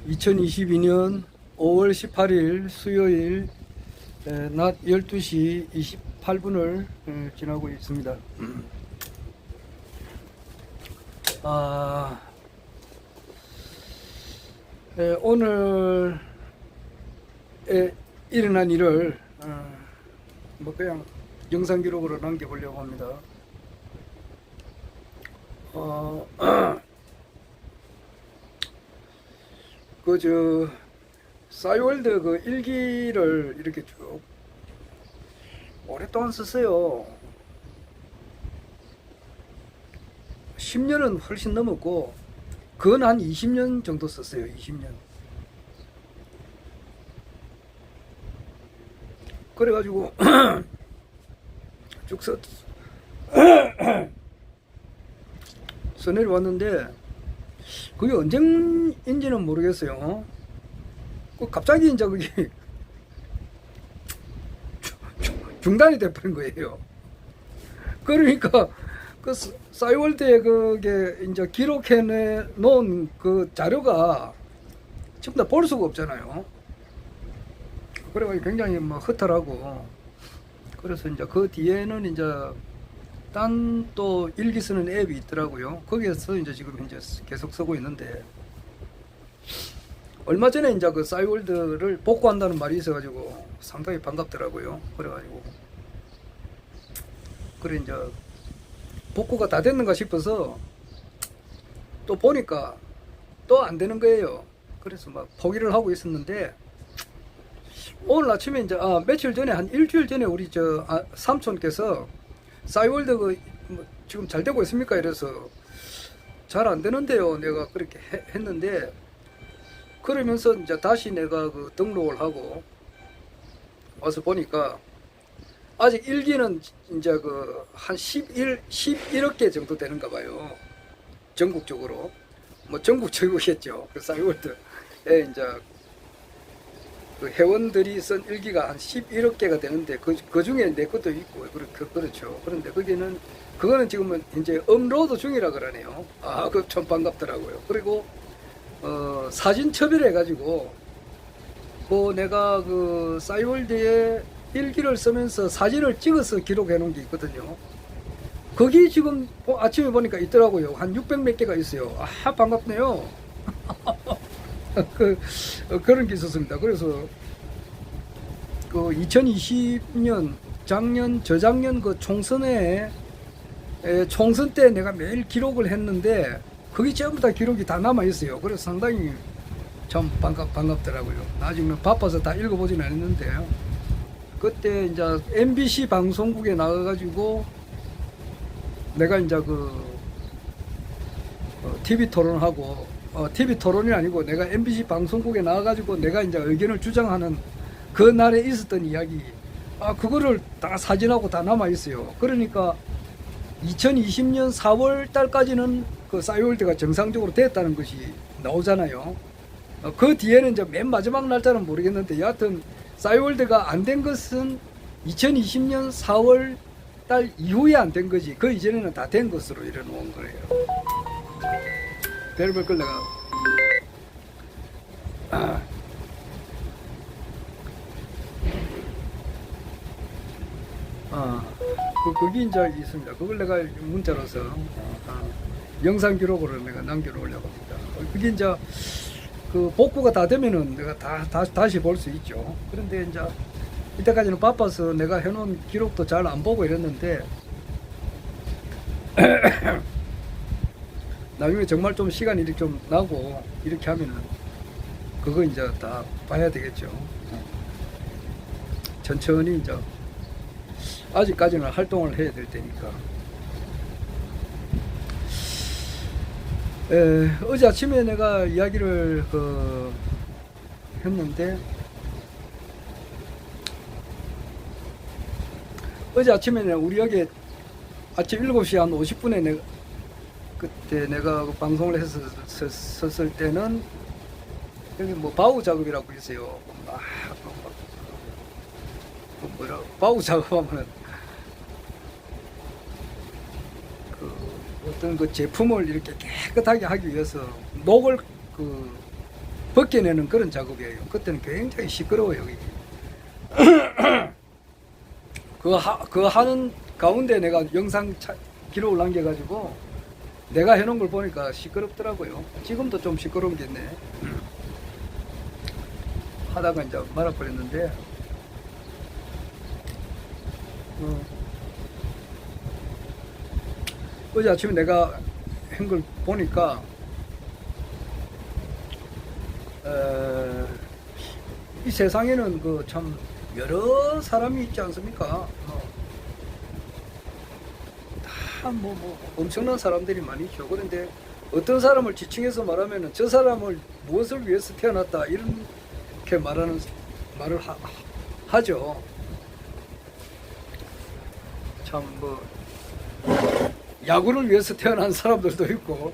2022년 5월 18일 수요일 낮 12시 28분을 지나고 있습니다. 오늘 일어난 일을 뭐 그냥 영상 기록으로 남겨보려고 합니다. 싸이월드 그 일기를 이렇게 쭉 오랫동안 썼어요. 10년은 훨씬 넘었고, 그건 한 20년 정도 썼어요. 20년. 그래가지고 쭉 써내려왔는데, 그게 언젠인지는 모르겠어요. 갑자기 이제 그게 중단이 돼버린 거예요. 그러니까 그 싸이월드에 그게 이제 기록해 놓은 그 자료가 전부 다 볼 수가 없잖아요. 그래가지고 굉장히 뭐 허탈하고, 그래서 이제 그 뒤에는 이제 딴 또 일기 쓰는 앱이 있더라고요. 거기에서 이제 지금 현재 계속 쓰고 있는데, 얼마 전에 이제 그 싸이월드를 복구한다는 말이 있어가지고 상당히 반갑더라고요. 그래가지고 그래 이제 복구가 다 됐는가 싶어서 또 보니까 또 안 되는 거예요. 그래서 막 포기를 하고 있었는데, 오늘 아침에 이제 며칠 전에 한 일주일 전에 우리 삼촌께서 싸이월드 뭐 지금 잘 되고 있습니까? 이래서 잘 안 되는데요. 내가 그렇게 했는데, 그러면서 이제 다시 내가 그 등록을 하고 와서 보니까 아직 일기는 이제 그 한 11억 개 정도 되는가 봐요. 전국적으로. 뭐 전국적이겠죠. 그 싸이월드에 이제 그 회원들이 쓴 일기가 한 11억 개가 되는데, 그 중에 내 것도 있고, 그렇죠. 그런데 그거는 지금은 이제 업로드 중이라 그러네요. 그거 참 반갑더라고요. 그리고 사진 첩일해가지고, 내가 그 싸이월드에 일기를 쓰면서 사진을 찍어서 기록해 놓은 게 있거든요. 거기 지금 아침에 보니까 있더라고요. 한 600 몇 개가 있어요. 반갑네요. 그런 게 있었습니다. 그래서 그 2020년 저작년 그 총선 때 내가 매일 기록을 했는데, 거기 전부 다 기록이 다 남아 있어요. 그래서 상당히 참 반갑더라고요. 나중에 바빠서 다 읽어보지는 않았는데요. 그때 이제 MBC 방송국에 나가가지고 내가 이제 TV 토론하고, TV 토론이 아니고 내가 MBC 방송국에 나가가지고 내가 이제 의견을 주장하는 그 날에 있었던 이야기, 그거를 다 사진하고 다 남아 있어요. 그러니까 2020년 4월 달까지는 그 싸이월드가 정상적으로 됐다는 것이 나오잖아요. 그 뒤에는 이제 맨 마지막 날짜는 모르겠는데, 여하튼 싸이월드가 안 된 것은 2020년 4월 달 이후에 안 된 거지, 그 이전에는 다 된 것으로 이래 놓은 거예요. 별별 걸 내가 거기 이제 있습니다. 그걸 내가 문자로서 영상 기록으로 내가 남겨놓으려고 합니다. 그게 이제 그 복구가 다 되면은 내가 다시 볼 수 있죠. 그런데 이제 이때까지는 바빠서 내가 해놓은 기록도 잘 안 보고 이랬는데, 나중에 정말 좀 시간이 이렇게 좀 나고 이렇게 하면은 그거 이제 다 봐야 되겠죠. 천천히 이제 아직까지는 활동을 해야 될 테니까. 어제 아침에 내가 이야기를 했는데, 어제 아침에는 우리 여기 아침 7시 한 50분에 그때 내가 방송을 했었을 때는 여기 뭐 바우 작업이라고 있어요. 바우 작업하면 어떤 그 제품을 이렇게 깨끗하게 하기 위해서 녹을 그 벗겨내는 그런 작업이에요. 그때는 굉장히 시끄러워요. 이게. 그거 하는 가운데 내가 영상 기록을 남겨가지고 내가 해놓은 걸 보니까 시끄럽더라고요. 지금도 좀 시끄러운 게 있네. 하다가 이제 말아버렸는데, 어제 아침에 내가 한 걸 보니까, 이 세상에는 그 참 여러 사람이 있지 않습니까? 다 엄청난 사람들이 많이 있죠. 그런데 어떤 사람을 지칭해서 말하면은 저 사람을 무엇을 위해서 태어났다 이렇게 말을 하죠. 참 야구를 위해서 태어난 사람들도 있고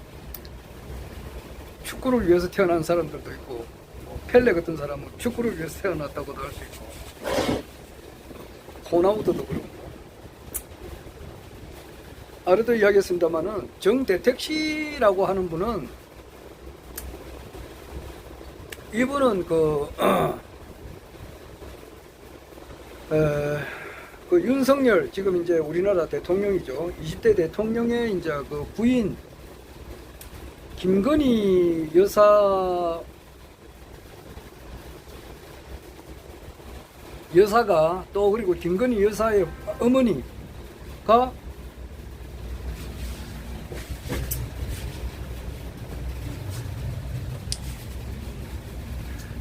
축구를 위해서 태어난 사람들도 있고 펠레 같은 사람은 축구를 위해서 태어났다고도 할 수 있고 호나우드도 그렇고 아래도 이야기했습니다마는 정대택 씨라고 하는 분은 이분은 그 윤석열 지금 이제 우리나라 대통령이죠. 20대 대통령의 이제 그 부인 김건희 여사가 또 그리고 김건희 여사의 어머니가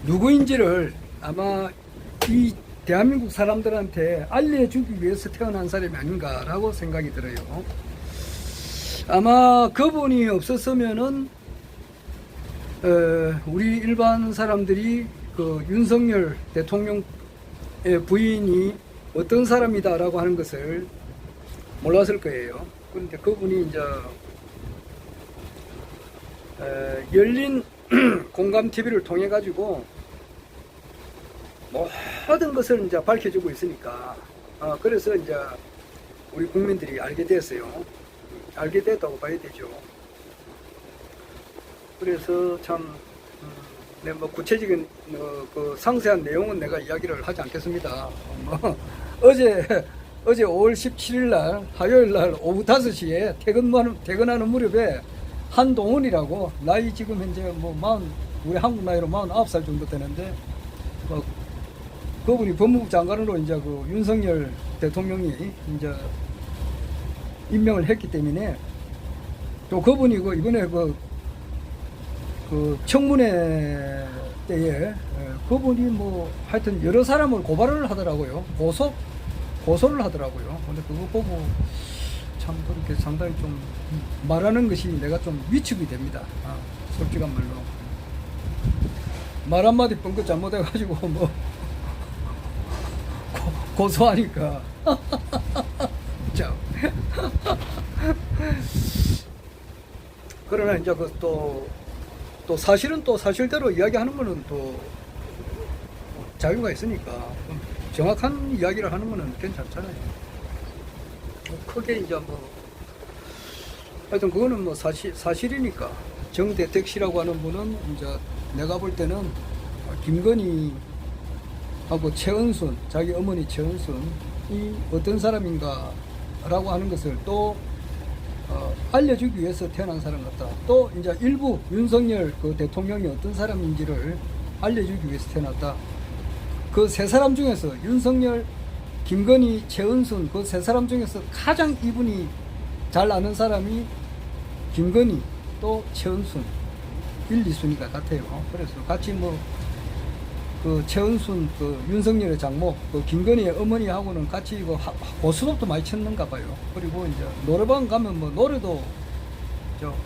누구인지를 아마 이 대한민국 사람들한테 알려주기 위해서 태어난 사람이 아닌가라고 생각이 들어요. 아마 그분이 없었으면은 우리 일반 사람들이 그 윤석열 대통령의 부인이 어떤 사람이다라고 하는 것을 몰랐을 거예요. 그런데 그분이 이제 열린 공감 TV를 통해 가지고 모든 것을 이제 밝혀주고 있으니까 그래서 이제 우리 국민들이 알게 됐어요. 알게 됐다고 봐야 되죠. 그래서 참 내가 구체적인 그 상세한 내용은 내가 이야기를 하지 않겠습니다. 어제 5월 17일 날 화요일 날 오후 5시에 퇴근하는 무렵에 한동훈이라고 나이 지금 현재 우리 한국 나이로 49살 정도 되는데 그분이 법무부 장관으로 이제 그 윤석열 대통령이 이제 임명을 했기 때문에 또 그분이 이번에 그 청문회 때에 그분이 하여튼 여러 사람을 고발을 하더라고요. 고소를 하더라고요. 근데 그거 보고 참 그렇게 상당히 좀 말하는 것이 내가 좀 위축이 됩니다. 솔직한 말로. 말 한마디 뻥끗 잘못해가지고 고소하니까. 참. 그러나 이제 또 사실은 또 사실대로 이야기하는 거는 또 자유가 있으니까 정확한 이야기를 하는 거는 괜찮잖아요. 크게 이제 하여튼 그거는 사실이니까 정대택 씨라고 하는 분은 이제 내가 볼 때는 김건희하고 최은순, 자기 어머니 최은순이 어떤 사람인가 라고 하는 것을 또 알려주기 위해서 태어난 사람 같다. 또 이제 일부 윤석열 그 대통령이 어떤 사람인지를 알려주기 위해서 태어났다. 그 세 사람 중에서 윤석열, 김건희, 최은순 그 세 사람 중에서 가장 이분이 잘 아는 사람이 김건희 또 최은순 1, 2순위가 같아요. 그래서 같이 그 최은순 그 윤석열의 장모 그 김건희의 어머니하고는 같이 고스톱도 많이 쳤는가 봐요. 그리고 이제 노래방 가면 노래도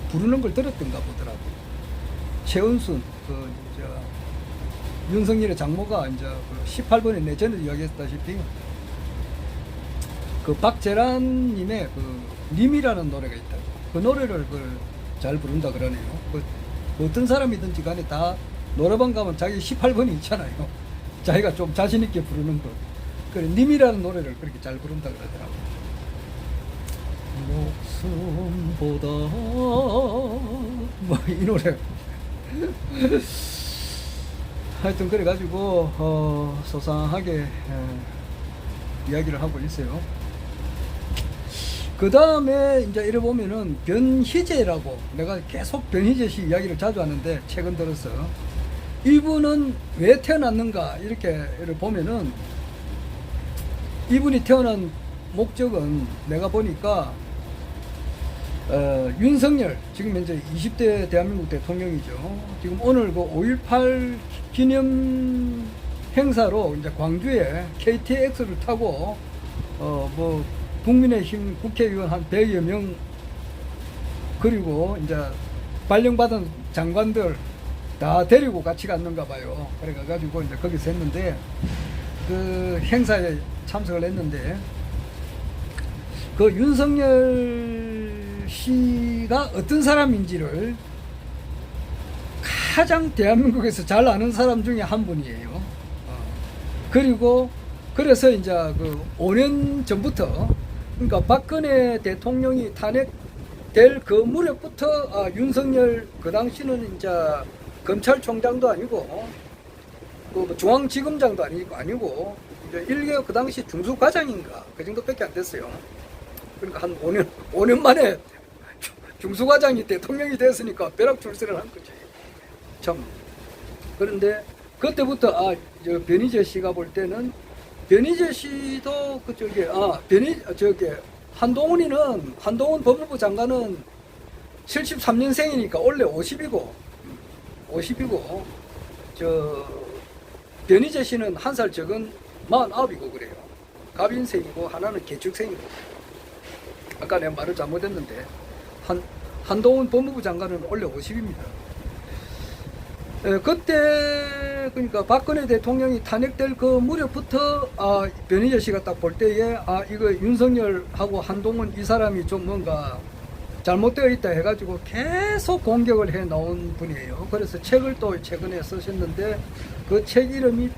부르는 걸 들었던가 보더라고요. 최은순 윤석열의 장모가 이제 18번에 내전에 이야기했다시피 그 박재란님의 님이라는 노래가 있다고. 그 노래를 잘 부른다 그러네요. 어떤 사람이든지 간에 다 노래방 가면 자기 18번이 있잖아요. 자기가 좀 자신있게 부르는 거. 그래, 님이라는 노래를 그렇게 잘 부른다 그러더라고요. 목숨보다 뭐 이 노래 하여튼 그래가지고 소상하게 이야기를 하고 있어요. 그 다음에 이제 이래 보면은 변희재라고, 내가 계속 변희재 씨 이야기를 자주 하는데 최근 들어서 이분은 왜 태어났는가 이렇게 보면은 이분이 태어난 목적은 내가 보니까 윤석열 지금 현재 20대 대한민국 대통령이죠. 지금 오늘 그 5.18 기념 행사로 이제 광주에 KTX를 타고 뭐 국민의힘 국회의원 한 100여 명 그리고 이제 발령받은 장관들 다 데리고 같이 갔는가 봐요. 그래 가지고 이제 거기서 했는데 그 행사에 참석을 했는데 그 윤석열 씨가 어떤 사람인지를 가장 대한민국에서 잘 아는 사람 중에 한 분이에요. 그리고 그래서 이제 그 5년 전부터, 그러니까 박근혜 대통령이 탄핵될 그 무렵부터 윤석열 그 당시는 이제 검찰총장도 아니고 그 중앙지검장도 아니고 이제 1개월 그 당시 중수과장인가 그 정도밖에 안 됐어요. 그러니까 한 5년 만에 중수과장이 대통령이 됐으니까 벼락 출세를 한 거지. 참. 그런데 그때부터 저 변희재 씨가 볼 때는 변희재 씨도 한동훈 법무부 장관은 73년생이니까 원래 50이고 저 변희재 씨는 한 살 적은 49이고 그래요. 갑인생이고 하나는 개축생이고. 아까 내가 말을 잘못했는데 한동훈 법무부 장관은 원래 50입니다. 그때 그러니까 박근혜 대통령이 탄핵될 그 무렵부터 변희재 씨가 딱 볼 때에 이거 윤석열하고 한동훈 이 사람이 좀 뭔가 잘못되어 있다 해가지고 계속 공격을 해 나온 분이에요. 그래서 책을 또 최근에 쓰셨는데 그 책 이름이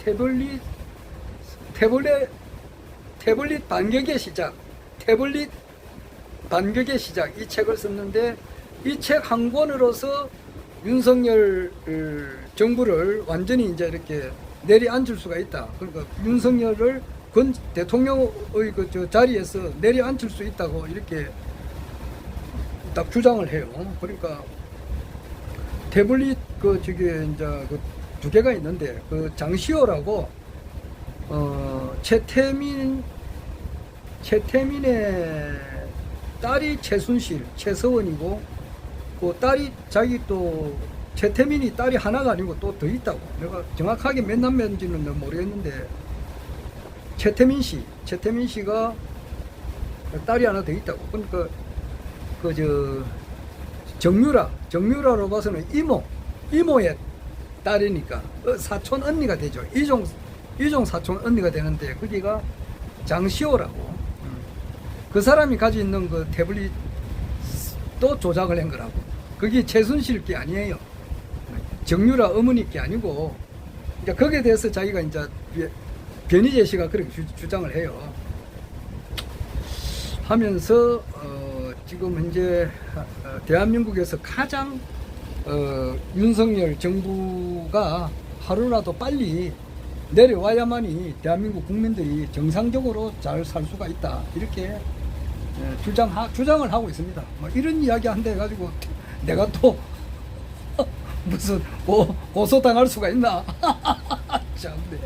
태블릿 반격의 시작, 태블릿 반격의 시작, 이 책을 썼는데 이 책 한 권으로서 윤석열 정부를 완전히 이제 이렇게 내려앉을 수가 있다. 그러니까 윤석열을 대통령의 그 자리에서 내려앉힐 수 있다고 이렇게 딱 주장을 해요. 그러니까 태블릿 이제 그 두 개가 있는데 그 장시호라고 최태민의 딸이 최서원이고 그 딸이 자기 또 최태민이 딸이 하나가 아니고 또 더 있다고. 내가 정확하게 몇 남매인지는 모르겠는데 최태민 씨가 딸이 하나 더 있다고. 그러니까 정유라로 봐서는 이모의 딸이니까 사촌 언니가 되죠. 이종 사촌 언니가 되는데 거기가 장시호라고. 그 사람이 가지고 있는 그 태블릿 또 조작을 한 거라고. 그게 최순실 게 아니에요. 정유라 어머니 게 아니고, 이제 거기에 대해서 자기가 이제 변희재 씨가 그렇게 주장을 해요. 하면서 지금 현재 대한민국에서 가장 윤석열 정부가 하루라도 빨리 내려와야만이 대한민국 국민들이 정상적으로 잘 살 수가 있다. 이렇게 주장을 하고 있습니다. 뭐 이런 이야기 한다 해가지고 내가 또 무슨 고소당할 수가 있나? 참네.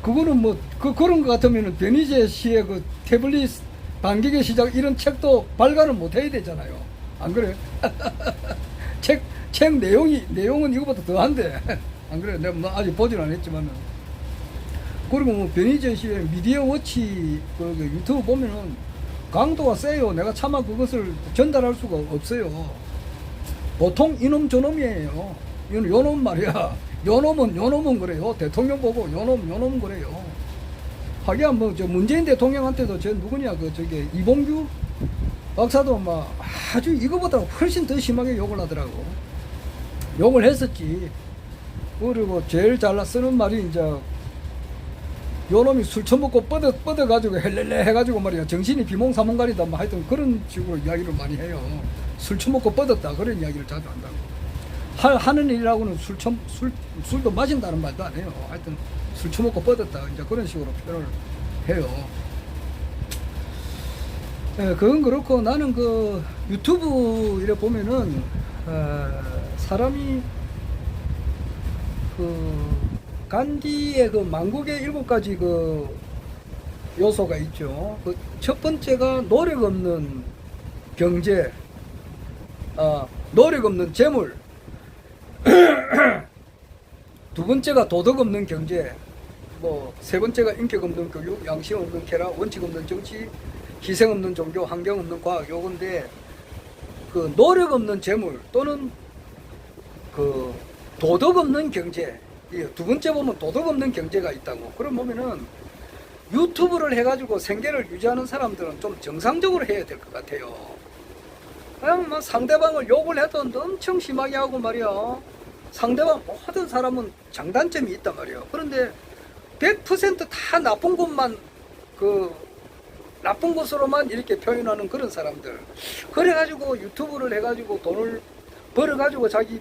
그거는 뭐 그런 것 같으면은 변희재 씨의 그 태블릿 반격의 시작 이런 책도 발간을 못 해야 되잖아요. 안 그래? 책 내용은 이거보다 더한데. 안 그래? 내가 뭐 아직 보진 않았지만은. 그리고 뭐 변희재 씨의 미디어 워치 그 유튜브 보면은 강도가 세요. 내가 차마 그것을 전달할 수가 없어요. 보통 이놈 저놈이에요. 요놈 말이야. 요놈은 그래요. 대통령 보고 요놈 그래요. 하기야 뭐 저 문재인 대통령한테도 저 누구냐 이봉규 박사도 막 아주 이거보다 훨씬 더 심하게 욕을 하더라고. 욕을 했었지. 그리고 제일 잘 쓰는 말이 이제 요놈이 술 처먹고 뻗어가지고 헬렐레 해가지고 말이야 정신이 비몽사몽간이다 뭐 하여튼 그런 식으로 이야기를 많이 해요. 술 처먹고 뻗었다 그런 이야기를 자주 한다고. 하는 일이라고는 술도 마신다는 말도 안 해요. 하여튼 술 처먹고 뻗었다 이제 그런 식으로 표현을 해요. 예, 그건 그렇고 나는 그 유튜브 이래 보면은 사람이 그 간디의 그 만국의 7가지 그 요소가 있죠. 그 첫 번째가 노력 없는 경제, 노력 없는 재물. 두 번째가 도덕 없는 경제. 뭐 세 번째가 인격 없는 교육, 양심 없는 쾌락, 원칙 없는 정치, 희생 없는 종교, 환경 없는 과학. 요건데 그 노력 없는 재물 또는 그 도덕 없는 경제. 두 번째 보면 도덕 없는 경제가 있다고. 그럼 보면은 유튜브를 해가지고 생계를 유지하는 사람들은 좀 정상적으로 해야 될 것 같아요. 그냥 뭐 상대방을 욕을 해도 엄청 심하게 하고 말이야. 상대방 모든 사람은 장단점이 있단 말이야. 그런데 100%다 나쁜 것만 나쁜 것으로만 이렇게 표현하는 그런 사람들. 그래가지고 유튜브를 해가지고 돈을 벌어가지고 자기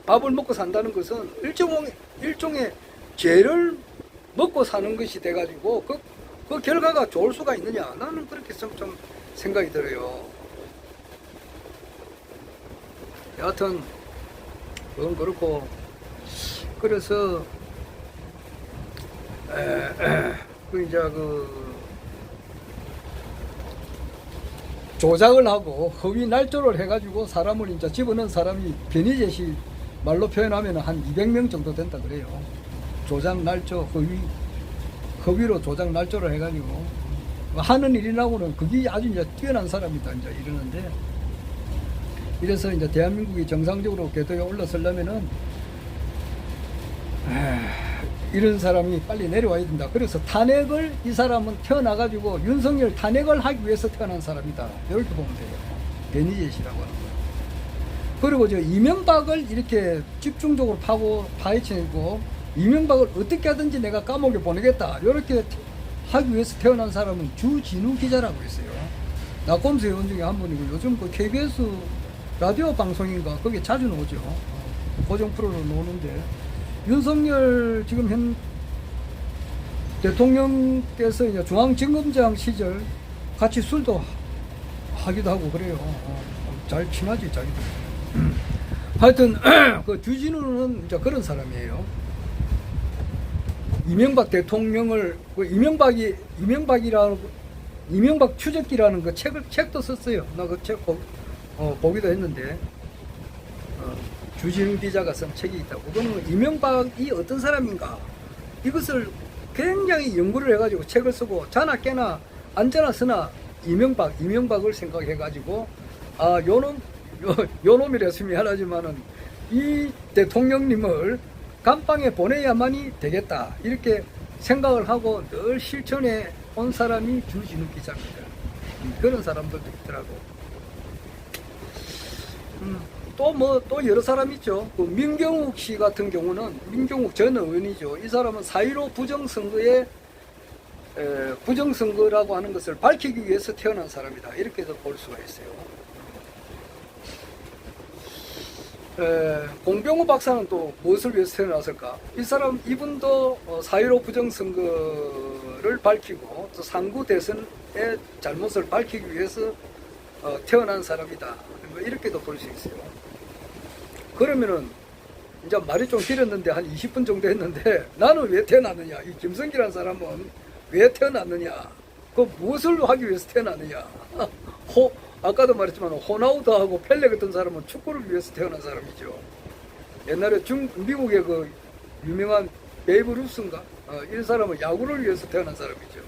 밥을 먹고 산다는 것은 일종의 죄를 먹고 사는 것이 돼가지고 그 결과가 좋을 수가 있느냐. 나는 그렇게 좀 생각이 들어요. 여하튼 그건 그렇고 그래서 이제 조작을 하고 허위 날조를 해가지고 사람을 이제 집어넣은 사람이 변희재씨 말로 표현하면 한 200명 정도 된다 그래요. 조작 날조 허위로 조작 날조를 해가지고 하는 일이라고는 그게 아주 이제 뛰어난 사람이다 이제 이러는데, 이래서 이제 대한민국이 정상적으로 궤도에 올라서려면은 이런 사람이 빨리 내려와야 된다. 그래서 탄핵을 이 사람은 태어나가지고 윤석열 탄핵을 하기 위해서 태어난 사람이다. 이렇게 보면 돼요. 변희재씨라고 하는 거예요. 그리고 저 이명박을 이렇게 집중적으로 파헤치고 이명박을 어떻게 하든지 내가 감옥에 보내겠다. 이렇게 하기 위해서 태어난 사람은 주진우 기자라고 있어요. 낙검수 의원 중에 한 분이고 요즘 그 KBS 라디오 방송인가 거기에 자주 나오죠. 고정 프로로 나오는데 윤석열 지금 현 대통령께서 이제 중앙지검장 시절 같이 술도 하기도 하고 그래요. 잘 친하지 자기들. 하여튼 그 주진우는 이제 그런 사람이에요. 이명박 대통령을 이명박 추적기라는 그 책도 썼어요. 나 그 책 보기도 했는데 주진우 기자가 쓴 책이 있다고. 그거는 이명박이 어떤 사람인가 이것을 굉장히 연구를 해가지고 책을 쓰고 자나 깨나 앉아나 서나 이명박을 생각해가지고 요놈이라서 미안하지만은 이 대통령님을 감방에 보내야만이 되겠다 이렇게 생각을 하고 늘 실천해 온 사람이 주진우 기자입니다. 그런 사람들도 있더라고. 또 여러 사람 있죠. 그 민경욱 씨 같은 경우는 민경욱 전 의원이죠. 이 사람은 4.15 부정선거라고 하는 것을 밝히기 위해서 태어난 사람이다. 이렇게도 볼 수가 있어요. 공병호 박사는 또 무엇을 위해서 태어났을까? 이분도 4.15 부정선거를 밝히고 또 상구 대선의 잘못을 밝히기 위해서 태어난 사람이다. 이렇게도 볼 수 있어요. 그러면은 이제 말이 좀 길었는데 한 20분 정도 했는데 나는 왜 태어났느냐? 이 김성기라는 사람은 왜 태어났느냐? 그 무엇을 하기 위해서 태어났느냐? 아까도 말했지만 호나우드하고 펠레 같은 사람은 축구를 위해서 태어난 사람이죠. 옛날에 미국의 그 유명한 베이브 루스인가? 이런 사람은 야구를 위해서 태어난 사람이죠.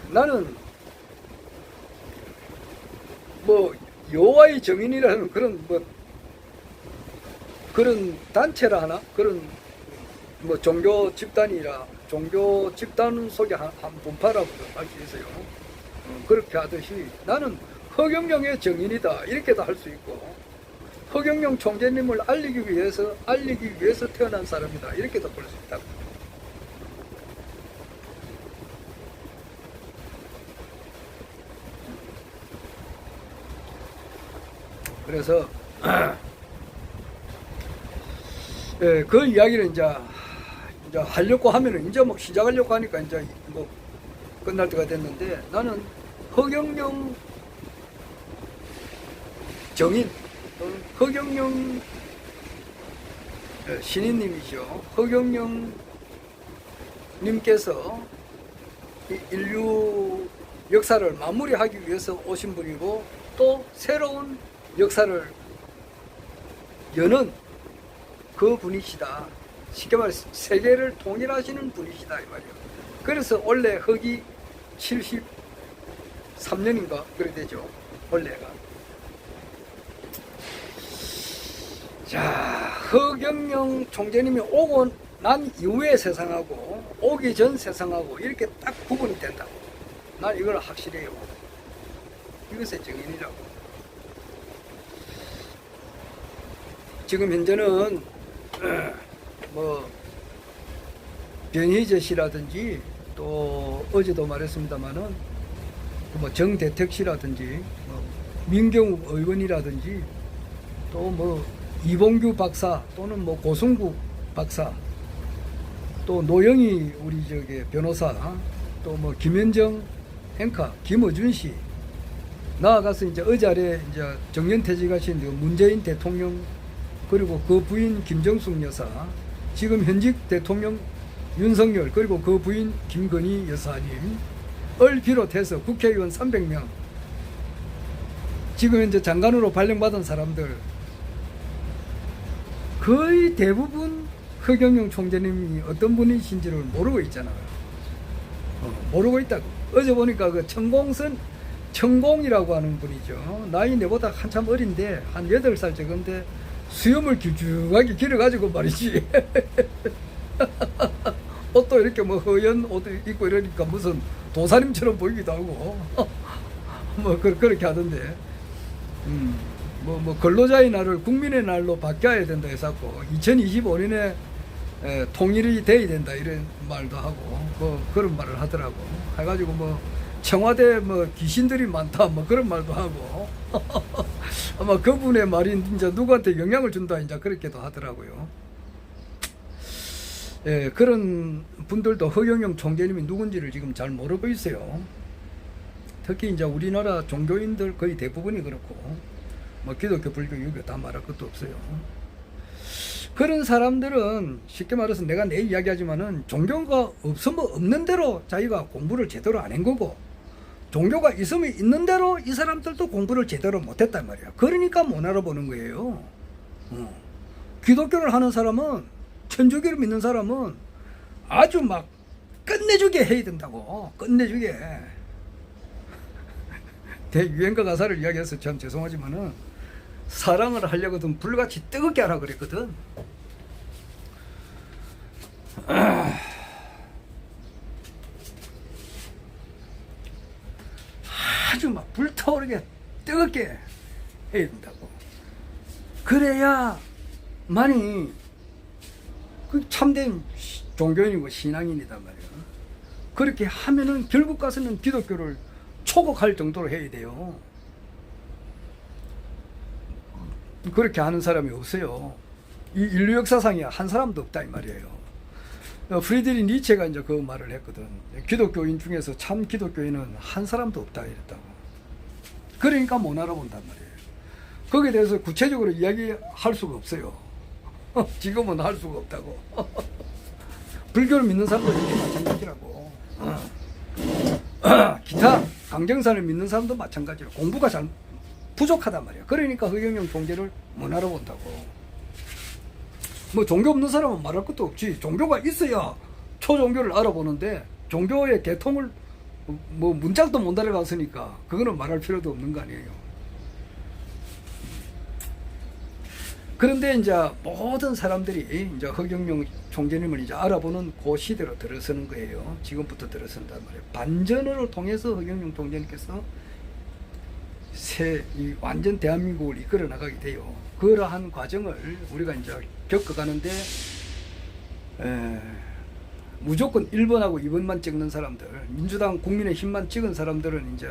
나는 뭐 여호와의 정인이라는 그런 단체라 하나? 그런 뭐 종교 집단 속에 한 분파라고 할 수 있어요. 그렇게 하듯이 나는 허경영의 정인이다 이렇게도 할 수 있고 허경영 총재님을 알리기 위해서 태어난 사람이다. 이렇게도 볼 수 있다고. 그래서 예, 그 이야기를 이제 하려고 하면은 이제 막 시작하려고 하니까 이제 뭐 끝날 때가 됐는데, 나는 허경영 정인 또는 허경영 신인님이죠. 허경영 님께서 인류 역사를 마무리하기 위해서 오신 분이고, 또 새로운 역사를 여는 그 분이시다. 쉽게 말해서 세계를 통일하시는 분이시다 이 말이에요. 그래서 원래 허기 73년인가 그래 되죠. 원래가. 자, 허경영 총재님이 오고 난 이후의 세상하고 오기 전 세상하고 이렇게 딱 구분이 된다고. 난 이걸 확실해요. 이것의 정인이라고. 지금 현재는 뭐 변희재 씨라든지, 또 어제도 말했습니다마는 뭐 정대택 씨라든지, 뭐 민경욱 의원이라든지, 또 뭐 이봉규 박사, 또는 뭐 고승국 박사, 또 노영희 우리 저기 변호사, 또 뭐 김현정 행카, 김어준 씨, 나아가서 이제 어제 이제 정년퇴직하신 문재인 대통령, 그리고 그 부인 김정숙 여사, 지금 현직 대통령 윤석열, 그리고 그 부인 김건희 여사님을 비롯해서 국회의원 300명, 지금 현재 장관으로 발령받은 사람들 거의 대부분 허경영 총재님이 어떤 분이신지를 모르고 있잖아요. 모르고 있다고. 어제 보니까 그 천공이라고 하는 분이죠. 나이 내보다 한참 어린데 한 8살 적은데 수염을 길쭉하게 길어가지고 말이지. 옷도 이렇게 뭐 허연 옷 입고 이러니까 무슨 도사님처럼 보이기도 하고. 뭐 그렇게 하던데. 뭐 근로자의 날을 국민의 날로 바뀌어야 된다 해서 2025년에 통일이 돼야 된다 이런 말도 하고, 뭐 그런 말을 하더라고. 해가지고 뭐 청와대 뭐 귀신들이 많다 뭐 그런 말도 하고. 아마 그분의 말이 이제 누구한테 영향을 준다 이제 그렇게도 하더라고요. 예, 그런 분들도 허경영 총재님이 누군지를 지금 잘 모르고 있어요. 특히 이제 우리나라 종교인들 거의 대부분이 그렇고, 뭐 기독교, 불교, 유교 다 말할 것도 없어요. 그런 사람들은 쉽게 말해서 내가 내 이야기하지만은 종교가 없으면 없는 대로 자기가 공부를 제대로 안 한 거고, 종교가 있으면 있는 대로 이 사람들도 공부를 제대로 못했단 말이야. 그러니까 못 알아보는 거예요. 기독교를 하는 사람은, 천주교를 믿는 사람은 아주 막 끝내주게 해야 된다고. 끝내주게. 대유행가 가사를 이야기해서 참 죄송하지만은, 사랑을 하려거든 불같이 뜨겁게 하라 그랬거든. 아주 막 불타오르게 뜨겁게 해야 된다고. 그래야만이 그 참된 종교인이고 신앙인이단 말이야. 그렇게 하면은 결국 가서는 기독교를 초곡할 정도로 해야 돼요. 그렇게 하는 사람이 없어요. 이 인류 역사상에 한 사람도 없다 이 말이에요. 프리드리 니체가 이제 그 말을 했거든. 기독교인 중에서 참 기독교인은 한 사람도 없다 이랬다고. 그러니까 못 알아본단 말이에요. 거기에 대해서 구체적으로 이야기할 수가 없어요. 지금은 할 수가 없다고. 불교를 믿는 사람도 이렇게 마찬가지라고. 기타 강정산을 믿는 사람도 마찬가지로 공부가 잘 부족하단 말이야. 그러니까 허경영 총재를 못 알아본다고. 뭐 종교 없는 사람은 말할 것도 없지. 종교가 있어야 초종교를 알아보는데, 종교의 개통을 뭐 문짝도 못 알아봤으니까 그거는 말할 필요도 없는 거 아니에요. 그런데 이제 모든 사람들이 이제 허경영 총재님을 이제 알아보는 그 시대로 들어서는 거예요. 지금부터 들어선단 말이에요. 반전을 통해서 허경영 총재님께서 이 완전 대한민국을 이끌어 나가게 돼요. 그러한 과정을 우리가 이제 겪어가는데 무조건 1번하고 2번만 찍는 사람들, 민주당 국민의힘만 찍은 사람들은 이제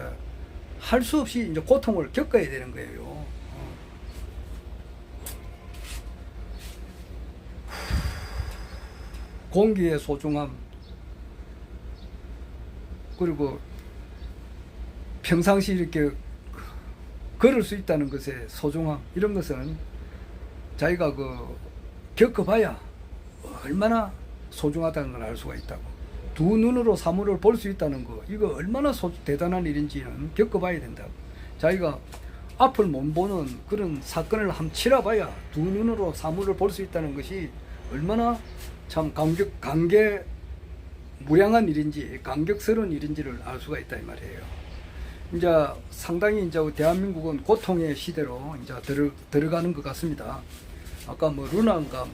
할 수 없이 이제 고통을 겪어야 되는 거예요. 공기의 소중함, 그리고 평상시 이렇게 걸을 수 있다는 것의 소중함, 이런 것은 자기가 겪어봐야 얼마나 소중하다는 걸 알 수가 있다고. 두 눈으로 사물을 볼 수 있다는 거, 이거 얼마나 대단한 일인지는 겪어봐야 된다고. 자기가 앞을 못 보는 그런 사건을 한번 치러봐야 두 눈으로 사물을 볼 수 있다는 것이 얼마나 참 무량한 일인지, 감격스러운 일인지를 알 수가 있다 이 말이에요. 이제 상당히 이제 대한민국은 고통의 시대로 이제 들어가는 것 같습니다. 아까 루나인가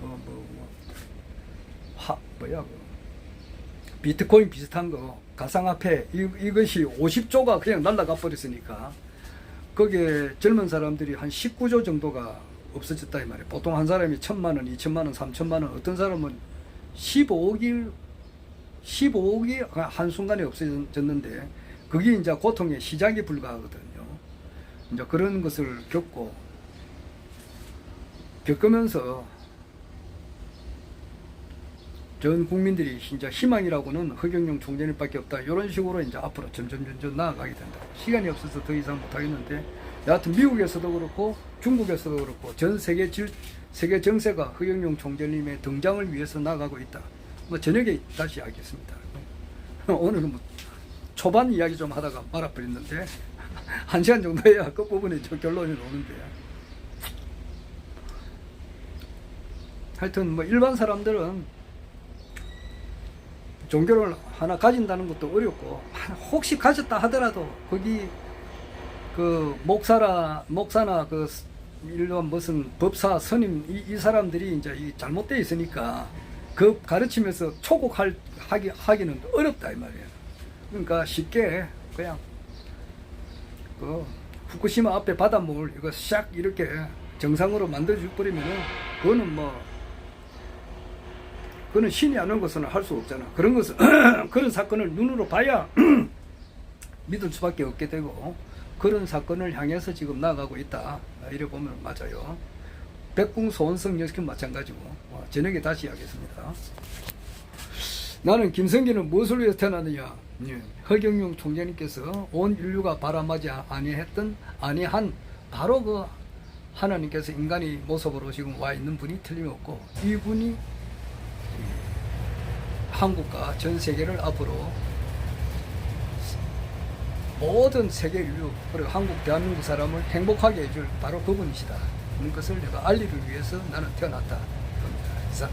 비트코인 비슷한 거 가상화폐 이것이 50조가 그냥 날아가 버렸으니까 거기에 젊은 사람들이 한 19조 정도가 없어졌다 이 말이에요. 보통 한 사람이 1,000만 원, 2,000만 원, 3,000만 원, 어떤 사람은 15억이 한순간에 없어졌는데 그게 이제 고통의 시작에 불과하거든요. 이제 그런 것을 겪으면서 전 국민들이 진짜 희망이라고는 허경영 총재님밖에 없다. 이런 식으로 이제 앞으로 점점 나아가게 된다. 시간이 없어서 더 이상 못하겠는데, 여하튼 미국에서도 그렇고 중국에서도 그렇고 전 세계 정세가 허경영 총재님의 등장을 위해서 나아가고 있다. 저녁에 다시 하겠습니다. 오늘은 초반 이야기 좀 하다가 말아버렸는데 1시간 정도 해야 끝부분에 저 결론이 오는데, 하여튼 일반 사람들은 종교를 하나 가진다는 것도 어렵고, 혹시 가졌다 하더라도 거기 목사나 일반 무슨 법사 스님 이 사람들이 이제 잘못되어 있으니까 그 가르치면서 하기는 어렵다 이 말이에요. 그러니까 쉽게 그냥 후쿠시마 앞에 바닷물 이거 샥 이렇게 정상으로 만들어줘 버리면은 그거는 신이 아는 것은 할 수 없잖아. 그런 것은 그런 사건을 눈으로 봐야 믿을 수밖에 없게 되고, 그런 사건을 향해서 지금 나아가고 있다. 이래 보면 맞아요. 백궁소원성 역시 마찬가지고. 저녁에 다시 하겠습니다. 나는 김성기는 무엇을 위해서 태어났느냐? 허경영 총재님께서 온 인류가 바람하지 아니한 바로 하나님께서 인간의 모습으로 지금 와 있는 분이 틀림없고, 이분이 한국과 전 세계를 앞으로 모든 세계 인류 그리고 한국 대한민국 사람을 행복하게 해줄 바로 그분이시다. 그런 것을 내가 알리기 위해서 나는 태어났다. 겁니다. 이상.